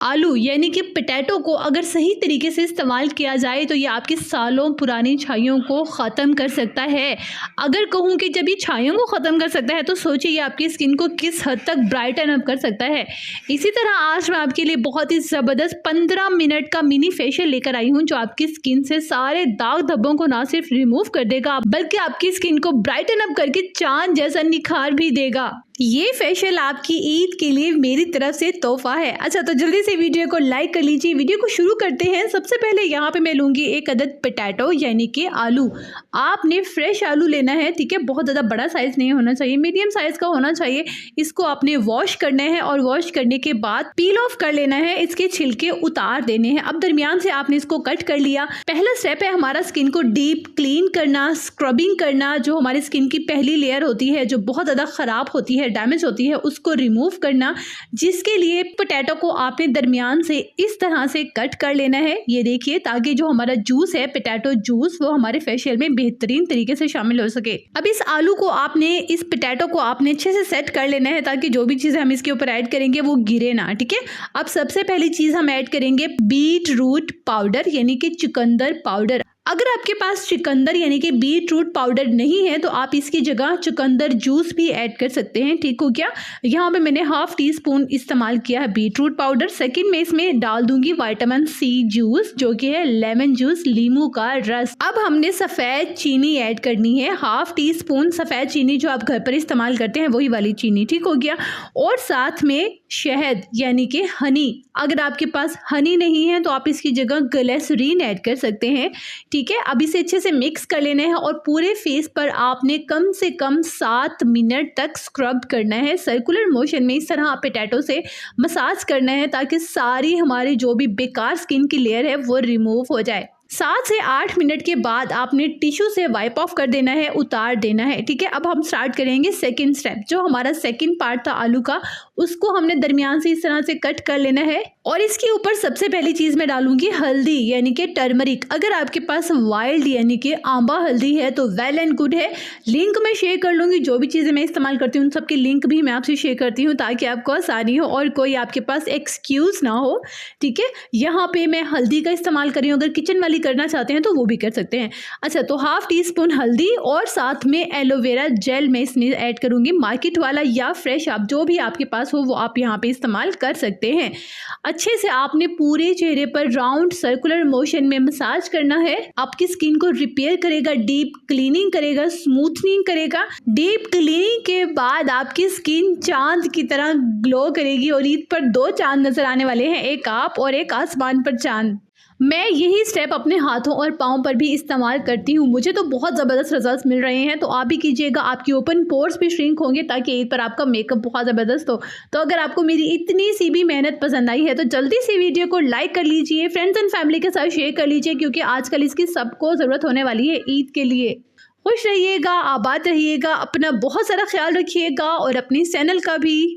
आलू यानी कि पोटैटो को अगर सही तरीके से इस्तेमाल किया जाए तो ये आपकी सालों पुरानी छाइयों को ख़त्म कर सकता है। अगर कहूँ कि जब ये छाइयों को ख़त्म कर सकता है तो सोचिए ये आपकी स्किन को किस हद तक ब्राइटन अप कर सकता है। इसी तरह आज मैं आपके लिए बहुत ही ज़बरदस्त 15 मिनट का मिनी फेशियल लेकर आई हूँ जो आपकी स्किन से सारे दाग धब्बों को ना सिर्फ रिमूव कर देगा बल्कि आपकी स्किन को ब्राइटन अप करके चांद जैसा निखार भी देगा। ये फेशियल आपकी ईद के लिए मेरी तरफ से तोहफा है। अच्छा तो जल्दी से वीडियो को लाइक कर लीजिए। वीडियो को शुरू करते हैं। सबसे पहले यहाँ पे मैं लूँगी एक अदद पोटैटो यानी कि आलू। आपने फ्रेश आलू लेना है, ठीक है। बहुत ज़्यादा बड़ा साइज़ नहीं होना चाहिए, मीडियम साइज़ का होना चाहिए। इसको आपने वॉश करना है और वॉश करने के बाद पील ऑफ कर लेना है, इसके छिलके उतार देने हैं। अब दरमियान से आपने इसको कट कर लिया। पहला स्टेप है हमारा स्किन को डीप क्लीन करना, स्क्रबिंग करना। जो हमारी स्किन की पहली लेयर होती है जो बहुत ज़्यादा ख़राब होती है, डैमेज होती है, उसको रिमूव करना, जिसके लिए पोटैटो को आपने दरमियान से इस तरह से कट कर लेना है। ये देखिए, ताकि जो हमारा जूस है पोटैटो जूस वो हमारे फेशियल में बेहतरीन तरीके से शामिल हो सके। अब इस आलू को आपने, इस पोटैटो को आपने अच्छे से सेट कर लेना है ताकि जो भी चीज़ें हम इसके ऊपर ऐड करेंगे वो गिरे ना, ठीक है। अब सबसे पहली चीज़ हम ऐड करेंगे बीट रूट पाउडर यानी कि चुकंदर पाउडर। अगर आपके पास चुकंदर यानी कि बीट रूट पाउडर नहीं है तो आप इसकी जगह चुकंदर जूस भी ऐड कर सकते हैं, ठीक हो गया। यहाँ पे मैंने हाफ टी स्पून इस्तेमाल किया है बीट रूट पाउडर। सेकंड में इसमें डाल दूंगी विटामिन सी जूस जो कि है लेमन जूस, लीमू का रस। अब हमने सफ़ेद चीनी ऐड करनी है, हाफ टी स्पून सफ़ेद चीनी जो आप घर पर इस्तेमाल करते हैं वही वाली चीनी, ठीक हो गया। और साथ में शहद यानी कि हनी। अगर आपके पास हनी नहीं है तो आप इसकी जगह ग्लिसरीन ऐड कर सकते हैं, ठीक है। अब इसे अच्छे से मिक्स कर लेना है और पूरे फेस पर आपने कम से कम 7 मिनट तक स्क्रब करना है। सर्कुलर मोशन में इस तरह आप पोटैटो से मसाज करना है ताकि सारी हमारी जो भी बेकार स्किन की लेयर है वो रिमूव हो जाए। 7 से 8 मिनट के बाद आपने टिश्यू से वाइप ऑफ कर देना है, उतार देना है, ठीक है। अब हम स्टार्ट करेंगे सेकंड स्टेप। जो हमारा सेकंड पार्ट था आलू का, उसको हमने दरमियान से इस तरह से कट कर लेना है और इसके ऊपर सबसे पहली चीज़ मैं डालूंगी हल्दी यानी कि टर्मरिक। अगर आपके पास वाइल्ड यानी कि आंबा हल्दी है तो वेल एंड गुड है। लिंक मैं शेयर कर लूँगी, जो भी चीज़ें मैं इस्तेमाल करती हूँ उन सबकी लिंक भी मैं आपसे शेयर करती हूँ ताकि आपको आसानी हो और कोई आपके पास एक्सक्यूज़ ना हो, ठीक है। यहाँ पे मैं हल्दी का इस्तेमाल कर रही हूँ, अगर किचन वाली करना चाहते हैं तो वो भी कर सकते हैं। अच्छा तो हाफ टी स्पून हल्दी और साथ में एलोवेरा जेल मैं इसमें ऐड करूंगी, मार्केट वाला या फ्रेश, आप जो भी आपके पास हो वो आप यहाँ पे इस्तेमाल कर सकते हैं। अच्छे से आपने पूरे चेहरे पर राउंड सर्कुलर मोशन में मसाज करना है। आपकी स्किन को रिपेयर करेगा, डीप क्लीनिंग करेगा, स्मूथनिंग करेगा। डीप क्लीनिंग के बाद आपकी स्किन चांद की तरह ग्लो करेगी और ईद पर 2 चांद नजर आने वाले हैं, एक आप और एक आसमान पर चांद। मैं यही स्टेप अपने हाथों और पाँव पर भी इस्तेमाल करती हूँ, मुझे तो बहुत ज़बरदस्त रिजल्ट्स मिल रहे हैं। तो आप भी कीजिएगा, आपकी ओपन पोर्स भी श्रिंक होंगे ताकि ईद पर आपका मेकअप बहुत ज़बरदस्त हो। तो अगर आपको मेरी इतनी सी भी मेहनत पसंद आई है तो जल्दी से वीडियो को लाइक कर लीजिए, फ्रेंड्स एंड फैमिली के साथ शेयर कर लीजिए क्योंकि आजकल इसकी सबको ज़रूरत होने वाली है ईद के लिए। खुश रहिएगा, आबाद रहिएगा, अपना बहुत सारा ख्याल रखिएगा और अपनी चैनल का भी।